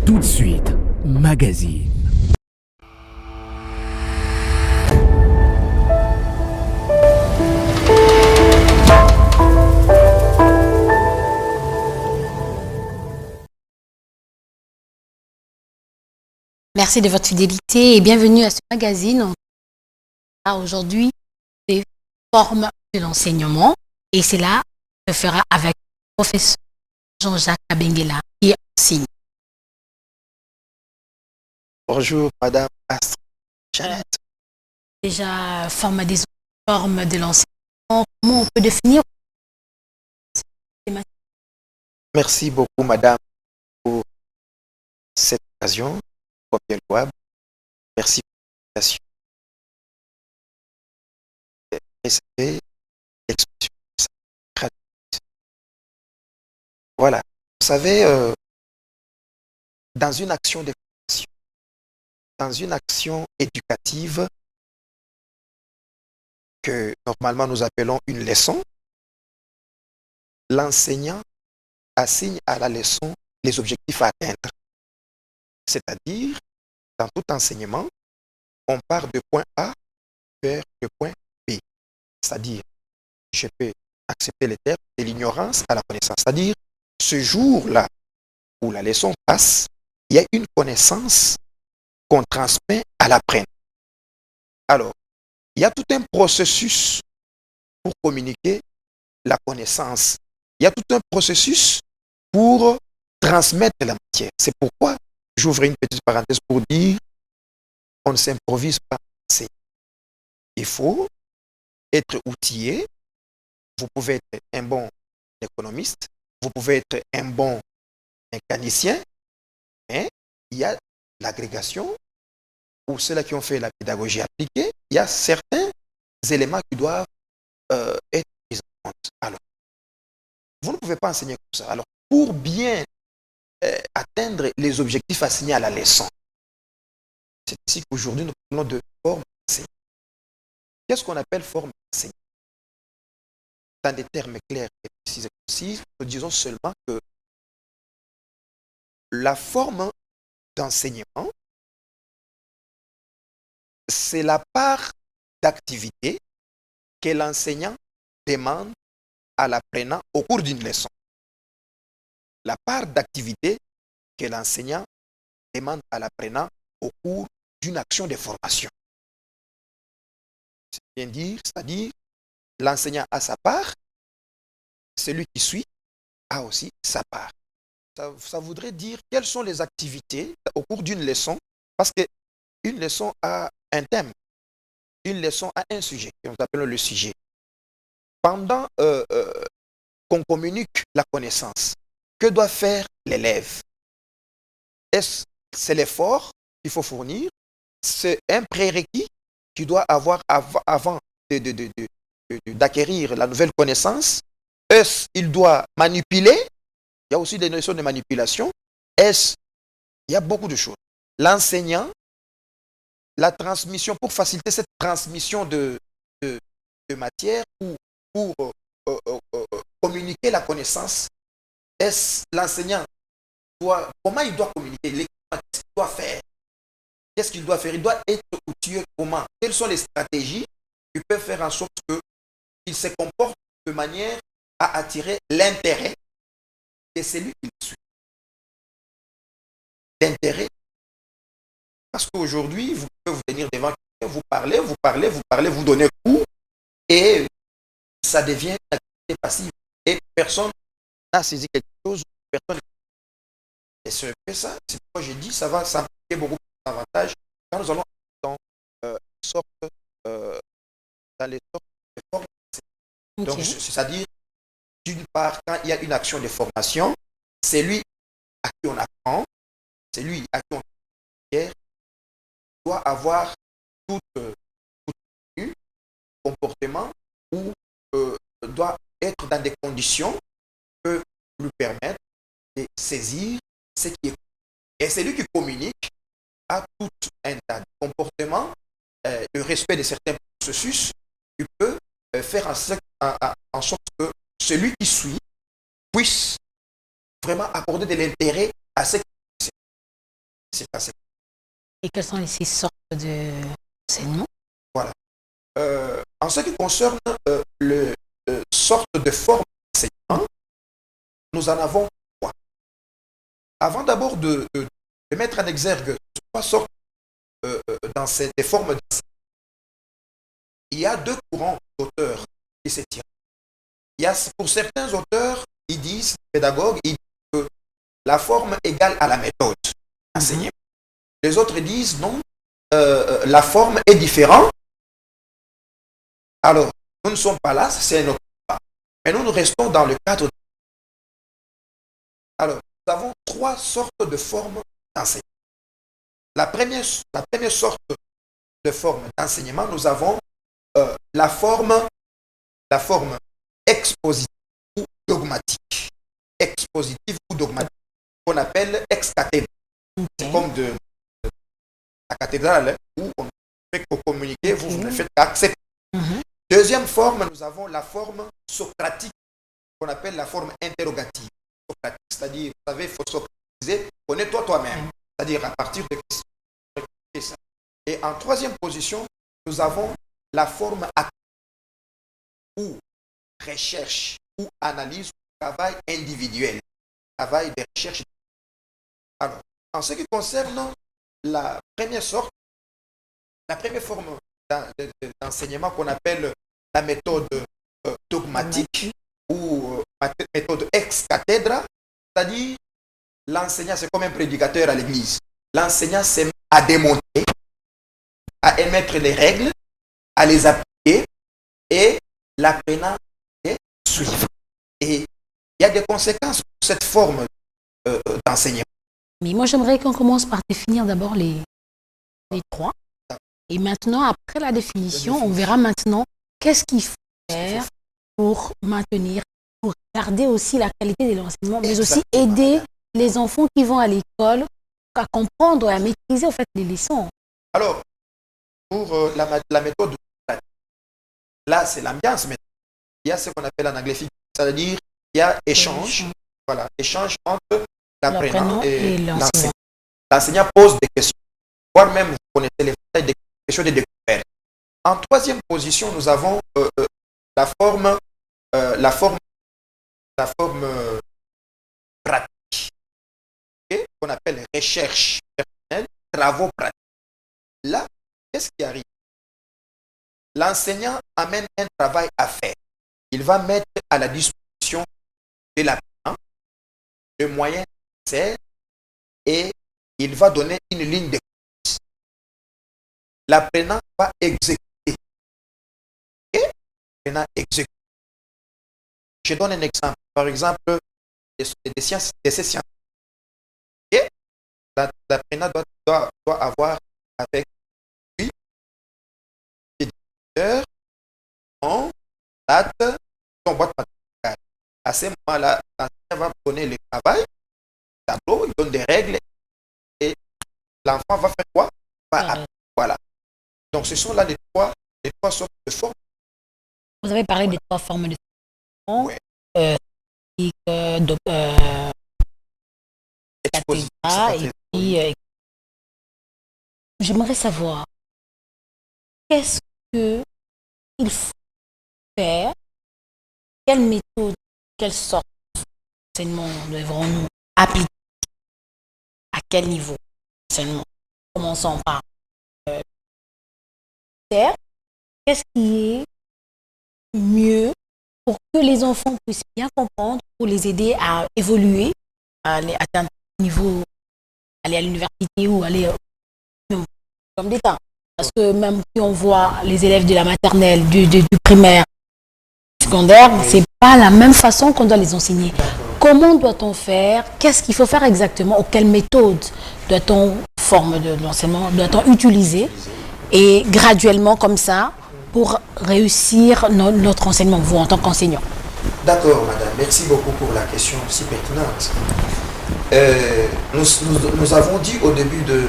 Tout de suite, magazine. Merci de votre fidélité et bienvenue à ce magazine. On parlera aujourd'hui des formes de l'enseignement et cela se fera avec le professeur Jean-Jacques Abenguela qui enseigne. Bonjour, Madame Astrid Janet. Déjà, formes de l'enseignement, comment on peut définir? Merci beaucoup, Madame, pour cette occasion, bien louable. Merci pour l'invitation. Réserver l'expression gratuite. Voilà. Vous savez, dans une action de formation, dans une action éducative que normalement nous appelons une leçon, l'enseignant assigne à la leçon les objectifs à atteindre. C'est-à-dire, dans tout enseignement, on part de point A vers le point B. C'est-à-dire, je peux accepter les termes de l'ignorance à la connaissance. C'est-à-dire, ce jour-là où la leçon passe, il y a une connaissance qu'on transmet à l'apprenant. Alors, il y a tout un processus pour communiquer la connaissance. Il y a tout un processus pour transmettre la matière. C'est pourquoi j'ouvre une petite parenthèse pour dire on ne s'improvise pas. Il faut être outillé. Vous pouvez être un bon économiste, vous pouvez être un bon mécanicien, mais il y a l'agrégation ou ceux-là qui ont fait la pédagogie appliquée, il y a certains éléments qui doivent être pris en compte. Alors, vous ne pouvez pas enseigner comme ça. Alors, pour bien atteindre les objectifs assignés à la leçon, c'est ici qu'aujourd'hui nous parlons de forme d'enseignement. Qu'est-ce qu'on appelle forme d'enseignement? Dans des termes clairs et précis, nous disons seulement que la forme d'enseignement, c'est la part d'activité que l'enseignant demande à l'apprenant au cours d'une leçon. La part d'activité que l'enseignant demande à l'apprenant au cours d'une action de formation. C'est bien dire, c'est-à-dire l'enseignant a sa part, celui qui suit a aussi sa part. Ça voudrait dire quelles sont les activités au cours d'une leçon, parce qu'une leçon a un thème, une leçon a un sujet, que nous appelons le sujet. Pendant qu'on communique la connaissance, que doit faire l'élève? Est-ce c'est l'effort qu'il faut fournir? C'est un prérequis qu'il doit avoir avant d'acquérir la nouvelle connaissance? Est-ce qu'il doit manipuler? Il y a aussi des notions de manipulation. Il y a beaucoup de choses. L'enseignant, la transmission, pour faciliter cette transmission de matière ou pour communiquer la connaissance, l'enseignant comment il doit communiquer? Qu'est-ce qu'il doit faire? Qu'est-ce qu'il doit faire? Il doit être outilleux comment? Quelles sont les stratégies qui peuvent faire en sorte qu'il se comporte de manière à attirer l'intérêt de celui qui le suit? L'intérêt. Parce qu'aujourd'hui, vous pouvez vous tenir devant quelqu'un, vous donnez cours et ça devient une activité passive. Et personne n'a saisi quelque chose, personne. Et c'est ça, c'est pourquoi j'ai dit, ça va s'appliquer beaucoup davantage quand nous allons dans dans les sortes de formes. Okay. Donc, c'est-à-dire, d'une part, quand il y a une action de formation, c'est lui à qui on apprend, c'est lui à qui on doit avoir tout comportement ou doit être dans des conditions qui peuvent lui permettre de saisir ce qui est. Et c'est lui qui communique à tout un tas de comportements, le respect de certains processus qui peut faire en sorte que celui qui suit puisse vraiment accorder de l'intérêt à ce qui est. C'est assez. Et quelles sont ces sortes d'enseignements? Voilà. En ce qui concerne le sorte de forme d'enseignement, nous en avons trois. Avant d'abord de mettre en exergue trois sortes des formes d'enseignement, il y a deux courants d'auteurs qui se tirent. Il y a, pour certains auteurs, ils disent, pédagogues, ils disent que la forme égale à la méthode enseignée. Les autres disent non, la forme est différente. Alors, nous ne sommes pas là, c'est un autre cas. Mais nous restons dans le cadre. Alors, nous avons trois sortes de formes d'enseignement. La première sorte de forme d'enseignement, nous avons la forme expositive ou dogmatique. Expositive ou dogmatique, qu'on appelle ex-cathèdre. C'est comme de la cathédrale où on fait que communiquer, vous ne faites qu'accepter. Deuxième forme, nous avons la forme socratique, qu'on appelle la forme interrogative. Socratique, c'est-à-dire, vous savez, il faut socratiser, connais-toi toi-même, c'est-à-dire à partir de questions. Et en troisième position, nous avons la forme active, ou recherche, ou analyse, ou travail individuel, travail de recherche. Alors, en ce qui concerne la première sorte, la première forme d'enseignement qu'on appelle la méthode dogmatique ou méthode ex-cathèdra, c'est-à-dire l'enseignant, c'est comme un prédicateur à l'église. L'enseignant s'aime à démontrer, à émettre les règles, à les appliquer et l'apprenant est suivre. Et il y a des conséquences pour cette forme d'enseignement. Mais moi, j'aimerais qu'on commence par définir d'abord les trois. Et maintenant, après la définition, on verra maintenant qu'est-ce qu'il faut faire pour maintenir, pour garder aussi la qualité de l'enseignement, mais aussi aider les enfants qui vont à l'école à comprendre et à maîtriser en fait les leçons. Alors, pour la méthode, là, c'est l'ambiance, mais il y a ce qu'on appelle en anglais, c'est-à-dire il y a échange, voilà, échange entre l'apprenant et l'enseignant. L'enseignant pose des questions, voire même vous connaissez les détails des questions de découverte. En troisième position, nous avons la forme pratique, qu'on appelle recherche personnelle, travaux pratiques. Là, qu'est-ce qui arrive? L'enseignant amène un travail à faire. Il va mettre à la disposition de l'apprenant le moyen nécessaire et il va donner une ligne de course. L'apprenant va exécuter. Et l'apprenant exécute. Je donne un exemple. Par exemple, des sciences, des sciences. Et l'apprenant doit avoir avec lui l'éditeur, son date, son boîte matérielle. À ce moment-là, l'enseignant va donner le travail, le tableau, il donne des règles et l'enfant va faire quoi? Voilà. Donc, ce sont là les trois sortes de formes. Vous avez parlé des trois formes de enseignement. Ouais. Et puis, j'aimerais savoir qu'est-ce qu'il faut faire, quelle méthode, quelle sorte d'enseignement devrons-nous appliquer, à quel niveau d'enseignement. Commençons par qu'est-ce qui est mieux pour que les enfants puissent bien comprendre, pour les aider à évoluer, à atteindre un niveau, aller à l'université ou aller comme d'État. Parce que même si on voit les élèves de la maternelle, du primaire, du secondaire, c'est pas la même façon qu'on doit les enseigner. Comment doit-on faire? Qu'est-ce qu'il faut faire exactement? Ou quelle méthode doit-on, forme de l'enseignement, doit-on utiliser? Et graduellement comme ça, pour réussir notre enseignement, vous en tant qu'enseignant. D'accord, madame. Merci beaucoup pour la question si pertinente. Nous avons dit au début de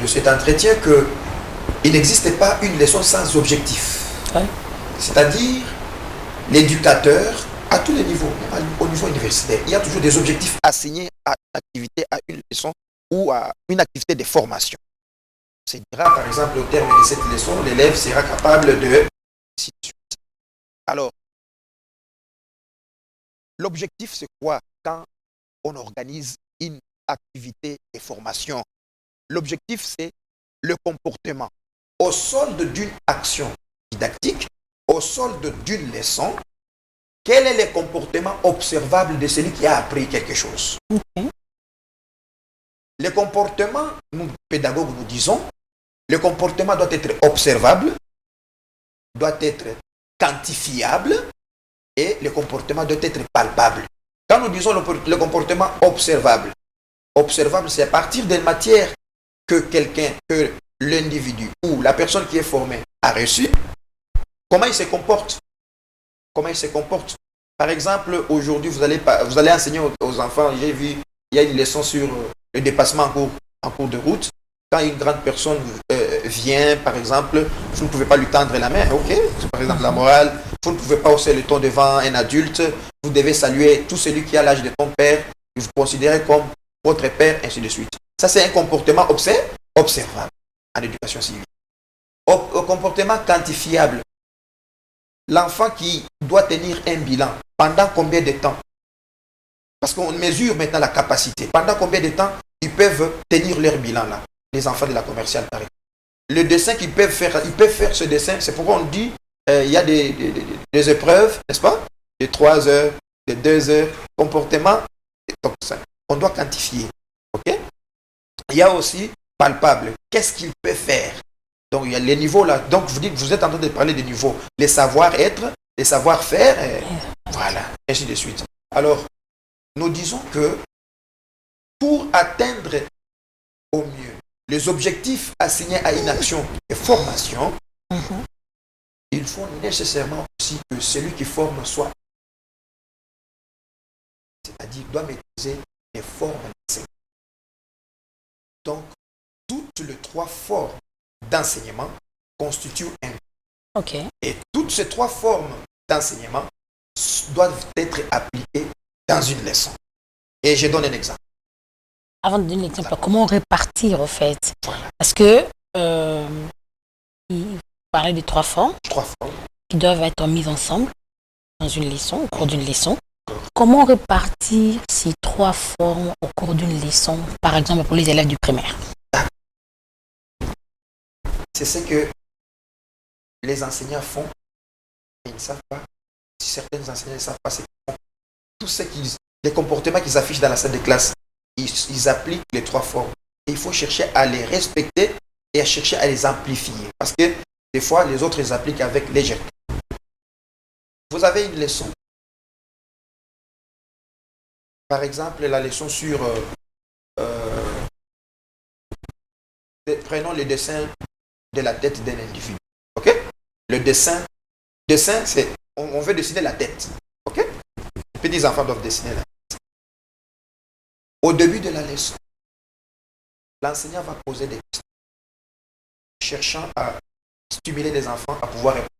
cet entretien qu'il n'existait pas une leçon sans objectif. Ouais. C'est-à-dire, l'éducateur, à tous les niveaux, au niveau universitaire, il y a toujours des objectifs assignés à une activité, à une leçon ou à une activité de formation. C'est dira, par exemple, au terme de cette leçon, l'élève sera capable de... Alors, l'objectif, c'est quoi quand on organise une activité de formation? L'objectif, c'est le comportement. Au solde d'une action didactique, au solde d'une leçon, quel est le comportement observable de celui qui a appris quelque chose? Ok. Le comportement, nous, pédagogues, nous disons, le comportement doit être observable, doit être quantifiable et le comportement doit être palpable. Quand nous disons le comportement observable, c'est à partir des matières que que l'individu ou la personne qui est formée a reçu, comment il se comporte. Comment il se comporte. Par exemple, aujourd'hui, vous allez enseigner aux enfants, j'ai vu, il y a une leçon sur le dépassement en cours de route. Quand une grande personne vient, par exemple, vous ne pouvez pas lui tendre la main, ok? C'est par exemple la morale. Vous ne pouvez pas hausser le ton devant un adulte. Vous devez saluer tout celui qui a l'âge de ton père, que vous considérez comme votre père, ainsi de suite. Ça, c'est un comportement observable en éducation civile. Au comportement quantifiable, l'enfant qui doit tenir un bilan, pendant combien de temps? Parce qu'on mesure maintenant la capacité. Pendant combien de temps ils peuvent tenir leur bilan là? Les enfants de la commerciale, par exemple. Le dessin qu'ils peuvent faire, ce dessin. C'est pourquoi on dit il y a des épreuves, n'est-ce pas? De 3 heures, de 2 heures, comportement. Donc, ça, on doit quantifier. Ok? Il y a aussi palpable. Qu'est-ce qu'ils peuvent faire? Donc, il y a les niveaux là. Donc, vous êtes en train de parler des niveaux. Les savoir-être, les savoir-faire, voilà, ainsi de suite. Alors, nous disons que pour atteindre au mieux les objectifs assignés à une action de formation, il faut nécessairement aussi que celui qui forme soit, c'est-à-dire doit maîtriser les formes d'enseignement. Donc, toutes les 3 formes d'enseignement constituent un. Ok. Et toutes ces 3 formes d'enseignement doivent être appliquées dans une leçon. Et je donne un exemple. Avant de donner l'exemple, comment répartir au fait? Voilà. Parce que il parlait de 3 formes 3 formes. qui doivent être mises ensemble dans une leçon, au cours d'une leçon. Comment répartir ces 3 formes au cours d'une leçon, par exemple pour les élèves du primaire? C'est ce que les enseignants font. Ils ne savent pas. Si certains enseignants ne savent pas, c'est qu'ils font. Tous les comportements qu'ils affichent dans la salle de classe, ils appliquent les 3 formes. Et il faut chercher à les respecter et à chercher à les amplifier. Parce que des fois, les autres les appliquent avec légèreté. Vous avez une leçon. Par exemple, la leçon sur... prenons le dessin de la tête d'un individu. Ok? Le dessin, c'est... On veut dessiner la tête. Ok? Les petits enfants doivent dessiner la tête. Au début de la leçon, l'enseignant va poser des questions, cherchant à stimuler les enfants à pouvoir répondre.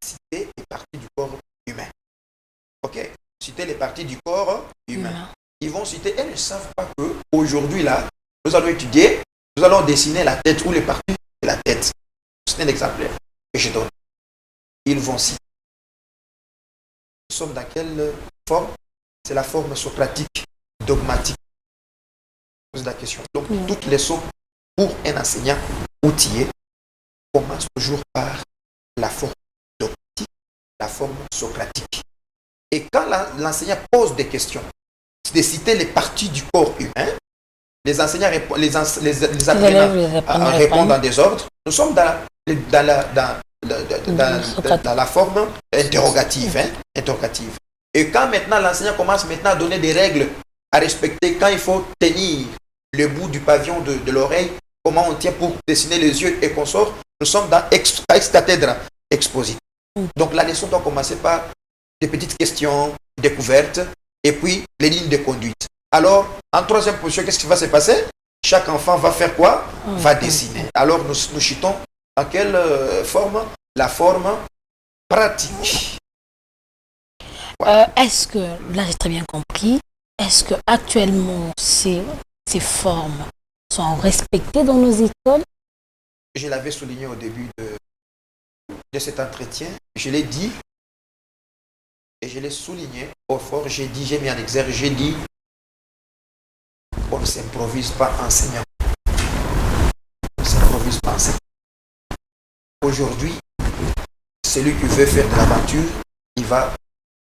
Citer les parties du corps humain. Ok? Citer les parties du corps humain. Ils vont citer, elles ne savent pas qu'aujourd'hui, là, nous allons étudier, nous allons dessiner la tête ou les parties de la tête. C'est un exemple que je donne. Ils vont citer. Nous sommes dans quelle forme? C'est la forme socratique, dogmatique. Pose la question. Donc, toute leçon pour un enseignant outillé commence toujours par la forme dogmatique, la forme socratique. Et quand l'enseignant pose des questions, de citer les parties du corps humain, les enseignants les apprenants répondent dans des ordres. Nous sommes dans la forme interrogative, interrogative. Et quand maintenant l'enseignant commence maintenant à donner des règles à respecter, quand il faut tenir le bout du pavillon de l'oreille, comment on tient pour dessiner les yeux et qu'on sort, nous sommes dans ex cathedra exposite. Donc la leçon doit commencer par des petites questions, découvertes, et puis les lignes de conduite. Alors, en 3e position, qu'est-ce qui va se passer? Chaque enfant va faire quoi? Va dessiner. Alors, nous chutons dans quelle forme? La forme pratique. Voilà. Est-ce que, là j'ai très bien compris, Est-ce que actuellement ces formes sont respectées dans nos écoles? Je l'avais souligné au début de cet entretien. Je l'ai dit et je l'ai souligné au fort. J'ai mis en exergue, j'ai dit, on ne s'improvise pas enseignant. On ne s'improvise pas enseignant. Aujourd'hui, celui qui veut faire de l'aventure, il va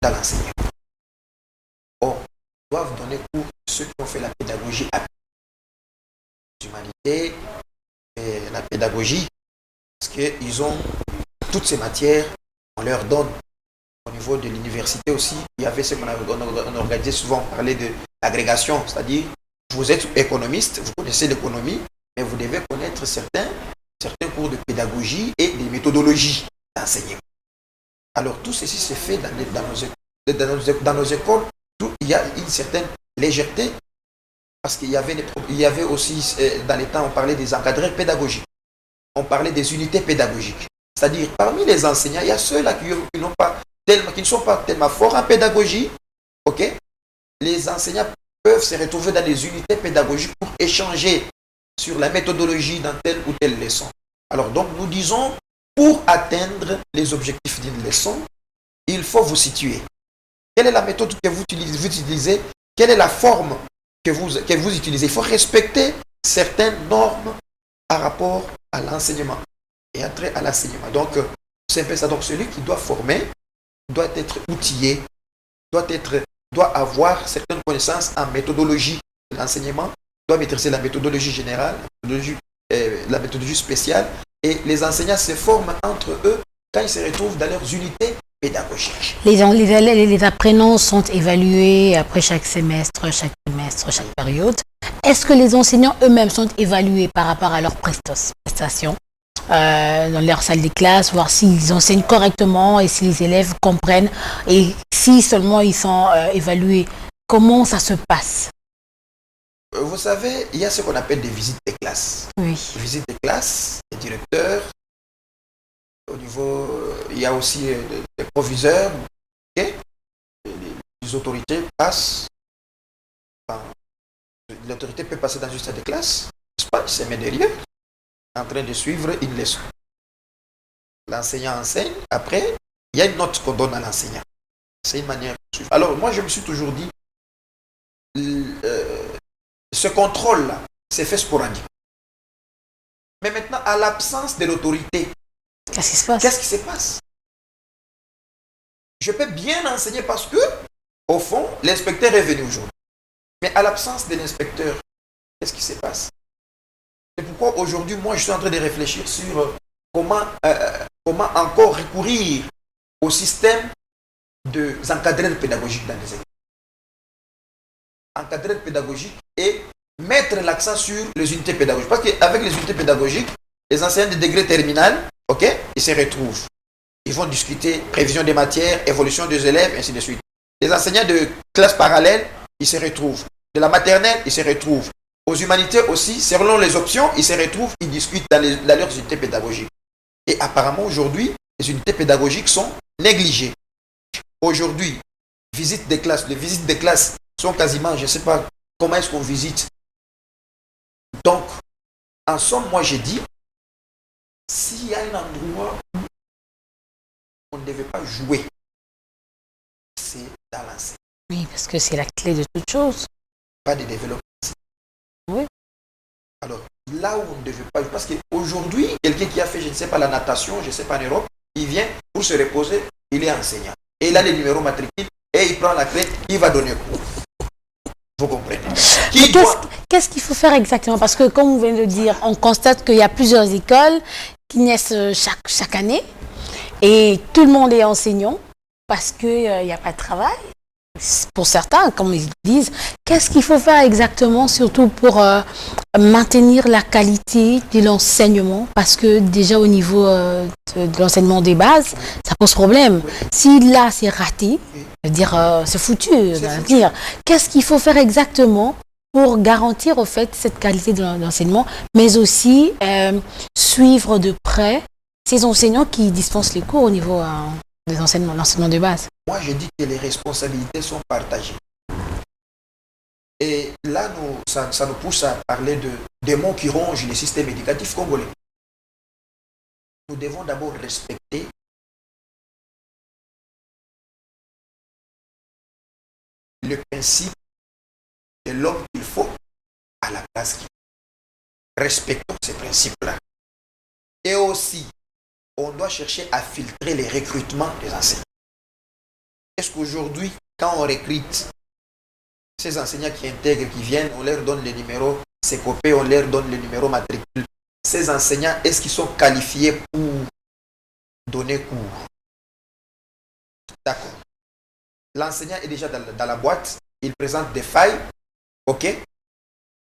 dans l'enseignement. Or, ils doivent donner cours à ceux qui ont fait la pédagogie à l'humanité et la pédagogie, parce qu'ils ont toutes ces matières, on leur donne. Au niveau de l'université aussi, il y avait ce qu'on organisait souvent, on parlait de l'agrégation, c'est-à-dire vous êtes économiste, vous connaissez l'économie, mais vous devez connaître certains cours de pédagogie et des méthodologies d'enseignement. Alors tout ceci se fait dans nos écoles, il y a une certaine légèreté, parce qu'il y avait aussi, dans les temps, on parlait des encadreurs pédagogiques, on parlait des unités pédagogiques. C'est-à-dire, parmi les enseignants, il y a ceux-là qui ne sont pas tellement forts en pédagogie. Ok? Les enseignants peuvent se retrouver dans des unités pédagogiques pour échanger sur la méthodologie dans telle ou telle leçon. Alors donc, nous disons, pour atteindre les objectifs d'une leçon, il faut vous situer. Quelle est la méthode que vous utilisez? Quelle est la forme que vous utilisez? Il faut respecter certaines normes par rapport à l'enseignement et entrer à l'enseignement. Donc, c'est un peu ça. Donc, celui qui doit former doit être outillé, doit avoir certaines connaissances en méthodologie de l'enseignement, doit maîtriser la méthodologie générale, la méthodologie spéciale, et les enseignants se forment entre eux quand ils se retrouvent dans leurs unités pédagogiques. Les apprenants sont évalués après chaque semestre, chaque période. Est-ce que les enseignants eux-mêmes sont évalués par rapport à leurs prestations dans leur salle de classe, voir s'ils enseignent correctement et si les élèves comprennent, et si seulement ils sont évalués, comment ça se passe? Vous savez, il y a ce qu'on appelle des visites de classe. Oui. Les visites de classe, les directeurs, au niveau, il y a aussi les proviseurs, okay? Les autorités passent, l'autorité peut passer dans une salle de classe, n'est-ce pas, il se met derrière, en train de suivre une leçon. L'enseignant enseigne, après, il y a une note qu'on donne à l'enseignant. C'est une manière de suivre. Alors, moi, je me suis toujours dit, ce contrôle-là, c'est fait sporadique. Mais maintenant, à l'absence de l'autorité, qu'est-ce qui se passe? Qu'est-ce qui se passe? Je peux bien enseigner parce que, au fond, l'inspecteur est venu aujourd'hui. Mais à l'absence de l'inspecteur, qu'est-ce qui se passe? C'est pourquoi aujourd'hui, moi, je suis en train de réfléchir sur comment encore recourir au système des encadreurs pédagogiques dans les écoles. Encadreurs pédagogiques et mettre l'accent sur les unités pédagogiques. Parce qu'avec les unités pédagogiques, les enseignants de degré terminal, ok, ils se retrouvent. Ils vont discuter prévision des matières, évolution des élèves, ainsi de suite. Les enseignants de classe parallèle, ils se retrouvent. De la maternelle, ils se retrouvent. Aux humanités aussi, selon les options, ils se retrouvent, ils discutent dans leurs unités pédagogiques. Et apparemment, aujourd'hui, les unités pédagogiques sont négligées. Aujourd'hui, les visites des classes sont quasiment, je ne sais pas comment est-ce qu'on visite. Donc, en somme, moi j'ai dit, s'il y a un endroit où on ne devait pas jouer, c'est dans l'enseignement. Oui, parce que c'est la clé de toute chose. Pas de développement. Oui. Alors, là où on ne devait pas jouer, parce qu'aujourd'hui, quelqu'un qui a fait, je ne sais pas, la natation, je ne sais pas, en Europe, il vient pour se reposer, il est enseignant. Et il a les numéros matricules, et il prend la clé, il va donner cours. Vous comprenez? Qu'est-ce qu'il faut faire exactement? Parce que, comme vous venez de le dire, on constate qu'il y a plusieurs écoles qui naissent chaque année, et tout le monde est enseignant, parce qu'il n'y a pas de travail. Pour certains, comme ils disent, qu'est-ce qu'il faut faire exactement, surtout pour maintenir la qualité de l'enseignement? Parce que déjà au niveau de l'enseignement des bases, ça pose problème. Si là c'est raté, dire c'est foutu. Qu'est-ce qu'il faut faire exactement pour garantir au fait cette qualité de l'enseignement, mais aussi suivre de près ces enseignants qui dispensent les cours au niveau de l'enseignement de base? Moi, je dis que les responsabilités sont partagées. Et là, ça nous pousse à parler des mots qui rongent le système éducatif congolais. Nous devons d'abord respecter le principe de l'homme qu'il faut à la place qu'il faut. Respectons ces principes-là. Et aussi, on doit chercher à filtrer les recrutements des enseignants. Est-ce qu'aujourd'hui, quand on recrute ces enseignants qui intègrent, qui viennent, on leur donne les numéros CECOPE, on leur donne les numéros matricules. Ces enseignants, est-ce qu'ils sont qualifiés pour donner cours? D'accord. L'enseignant est déjà dans la boîte, il présente des failles. Ok?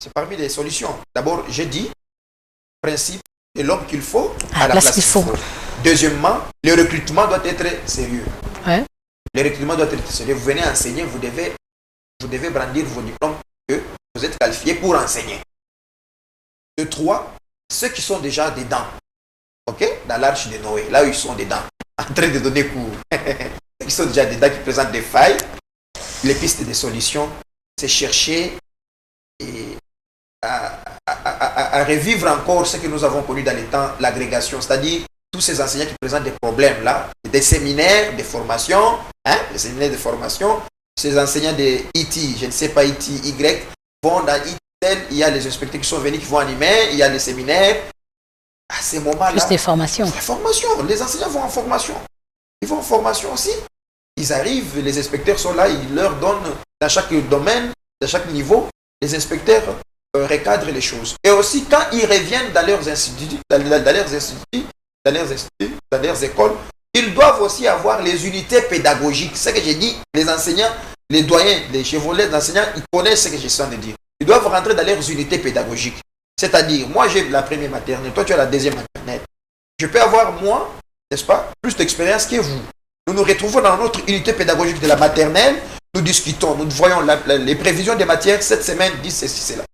C'est parmi les solutions. D'abord, j'ai dit, principe de l'homme qu'il faut à la place qu'il faut. Deuxièmement, le recrutement doit être sérieux. Ouais. Le recrutement doit être sérieux. Vous venez enseigner, vous devez brandir vos diplômes que vous êtes qualifié pour enseigner. De trois, ceux qui sont déjà dedans, ok, dans l'arche de Noé, là où ils sont dedans, en train de donner cours, ceux qui sont déjà dedans, qui présentent des failles, les pistes de solutions, c'est chercher à revivre encore ce que nous avons connu dans les temps, l'agrégation, c'est-à-dire tous ces enseignants qui présentent des problèmes là, des séminaires, des formations, des séminaires de formation, ces enseignants de IT, je ne sais pas IT, Y, vont dans IT, il y a les inspecteurs qui sont venus, qui vont animer, il y a les séminaires. À ces moments-là, plus des formations. La formation, les enseignants vont en formation. Ils vont en formation aussi. Ils arrivent, les inspecteurs sont là, ils leur donnent, dans chaque domaine, dans chaque niveau, les inspecteurs recadrent les choses. Et aussi, quand ils reviennent dans leurs instituts, dans leurs écoles, ils doivent aussi avoir les unités pédagogiques. C'est ce que j'ai dit, les enseignants, les doyens, les chevrolets d'enseignants, ils connaissent ce que je suis en train de dire. Ils doivent rentrer dans leurs unités pédagogiques. C'est-à-dire, moi j'ai la première maternelle, toi tu as la deuxième maternelle. Je peux avoir, moi, n'est-ce pas, plus d'expérience que vous. Nous nous retrouvons dans notre unité pédagogique de la maternelle, nous discutons, nous voyons les prévisions des matières, cette semaine, disent ceci, cela.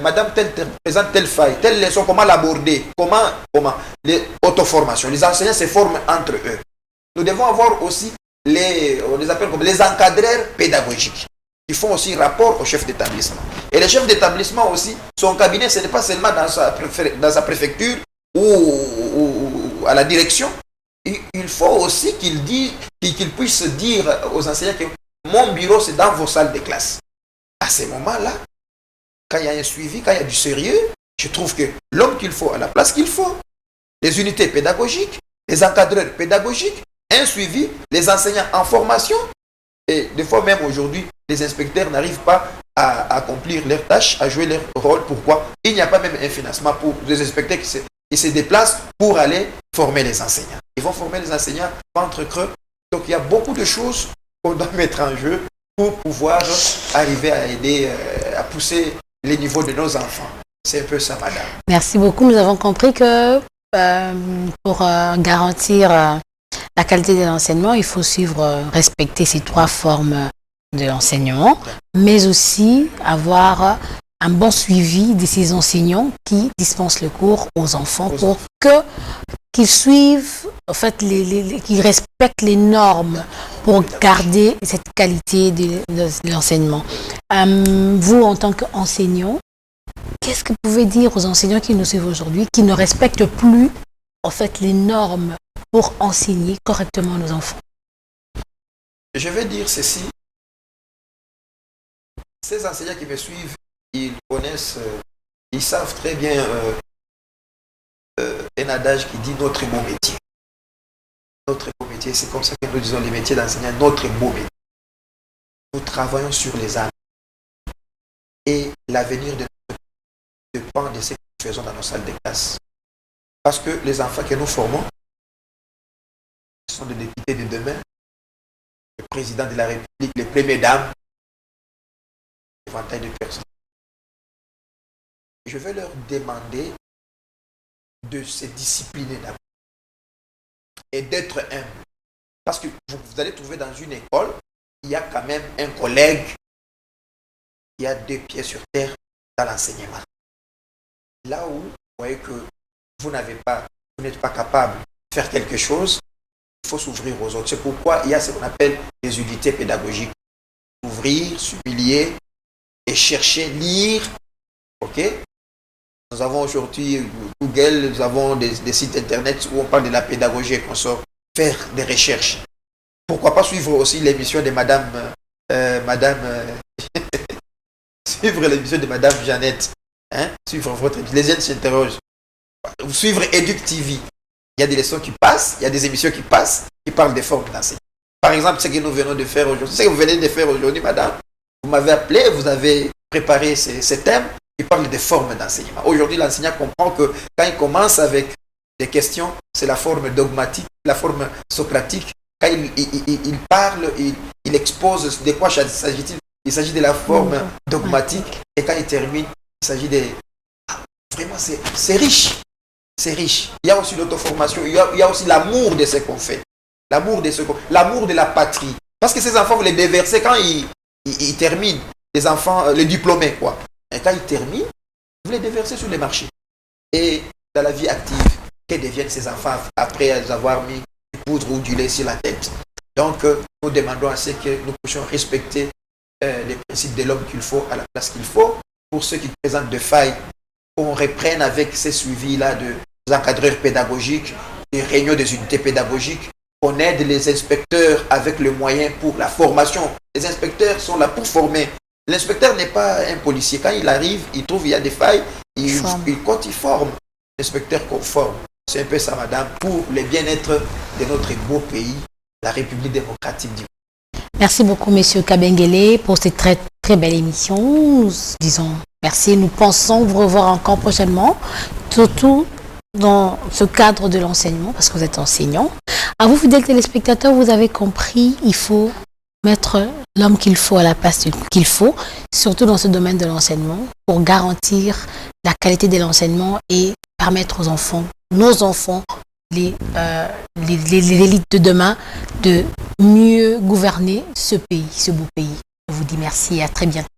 Madame telle présente telle faille, telle leçon, comment l'aborder, comment, les auto-formations. Les enseignants se forment entre eux. Nous devons avoir aussi on les appelle comme les encadreurs pédagogiques. Ils font aussi rapport au chef d'établissement. Et le chef d'établissement aussi, son cabinet, ce n'est pas seulement dans sa préfecture ou à la direction. Il faut aussi qu'il puisse dire aux enseignants que mon bureau, c'est dans vos salles de classe. À ces moments-là, quand il y a un suivi, quand il y a du sérieux, je trouve que l'homme qu'il faut à la place qu'il faut, les unités pédagogiques, les encadreurs pédagogiques, un suivi, les enseignants en formation, et des fois même aujourd'hui, les inspecteurs n'arrivent pas à accomplir leurs tâches, à jouer leur rôle. Pourquoi? Il n'y a pas même un financement pour les inspecteurs qui se déplacent pour aller former les enseignants. Ils vont former les enseignants ventre creux. Donc il y a beaucoup de choses qu'on doit mettre en jeu pour pouvoir arriver à aider, à pousser les niveaux de nos enfants. C'est un peu ça, madame. Merci beaucoup. Nous avons compris que pour garantir la qualité de l'enseignement, il faut respecter ces trois formes de l'enseignement, mais aussi avoir un bon suivi de ces enseignants qui dispensent le cours aux enfants pour qu'ils suivent, en fait, qu'ils respectent les normes pour garder cette qualité de l'enseignement. Vous, en tant qu'enseignant, qu'est-ce que vous pouvez dire aux enseignants qui nous suivent aujourd'hui, qui ne respectent plus, en fait, les normes pour enseigner correctement nos enfants? Je vais dire ceci. Ces enseignants qui me suivent, ils connaissent, ils savent très bien un adage qui dit notre beau métier. Notre beau métier, c'est comme ça que nous disons les métiers d'enseignant, notre beau métier. Nous travaillons sur les âmes. Et l'avenir de notre pays dépend de ce que nous faisons dans nos salles de classe. Parce que les enfants que nous formons sont des députés de demain, le président de la République, les premières dames, éventail de personnes. Je vais leur demander de se discipliner d'abord et d'être humble. Parce que vous allez trouver dans une école, il y a quand même un collègue qui a 2 pieds sur terre dans l'enseignement. Là où vous voyez que vous n'êtes pas capable de faire quelque chose, il faut s'ouvrir aux autres. C'est pourquoi il y a ce qu'on appelle les unités pédagogiques. S'ouvrir, s'humilier, et chercher, lire. Ok? Nous avons aujourd'hui Google, nous avons des sites internet où on parle de la pédagogie et qu'on sort faire des recherches. Pourquoi pas suivre aussi l'émission de suivre l'émission de Madame Jeannette. Hein? Suivre les jeunes s'interrogent. Suivre Educ TV. Il y a des leçons qui passent, il y a des émissions qui passent, qui parlent des formes d'enseignement. Par exemple, ce que nous venons de faire aujourd'hui, ce que vous venez de faire aujourd'hui, madame, vous m'avez appelé, vous avez préparé ces thèmes qui parlent des formes d'enseignement. Aujourd'hui, l'enseignant comprend que quand il commence avec des questions, c'est la forme dogmatique, la forme socratique. Quand il parle, il expose de quoi s'agit-il. Il s'agit de la forme dogmatique. Et quand il termine, il s'agit de... Vraiment, c'est riche. C'est riche. Il y a aussi l'auto-formation. Il y a aussi l'amour de ce qu'on fait. L'amour de la patrie. Parce que ces enfants, vous les déversez quand ils terminent. Les enfants, les diplômés, quoi. Et quand ils terminent, vous les déversez sur les marchés. Et dans la vie active, que deviennent ces enfants après avoir mis du poudre ou du lait sur la tête? Donc, nous demandons à ce que nous puissions respecter les principes de l'homme qu'il faut à la place qu'il faut. Pour ceux qui présentent des failles, on reprenne avec ces suivis-là des encadreurs pédagogiques, des réunions des unités pédagogiques. On aide les inspecteurs avec le moyen pour la formation. Les inspecteurs sont là pour former. L'inspecteur n'est pas un policier. Quand il arrive, il trouve il y a des failles, il forme. L'inspecteur conforme. C'est un peu ça, madame, pour le bien-être de notre beau pays, la République démocratique du Congo. Merci beaucoup, monsieur Kabengele, pour cette très, très belle émission. Nous disons merci. Nous pensons vous revoir encore prochainement, surtout dans ce cadre de l'enseignement, parce que vous êtes enseignant. À vous, fidèles téléspectateurs, vous avez compris, il faut mettre l'homme qu'il faut à la place qu'il faut, surtout dans ce domaine de l'enseignement, pour garantir la qualité de l'enseignement et permettre aux enfants, nos enfants, les élites de demain, de mieux gouverner ce pays, ce beau pays. Je vous dis merci et à très bientôt.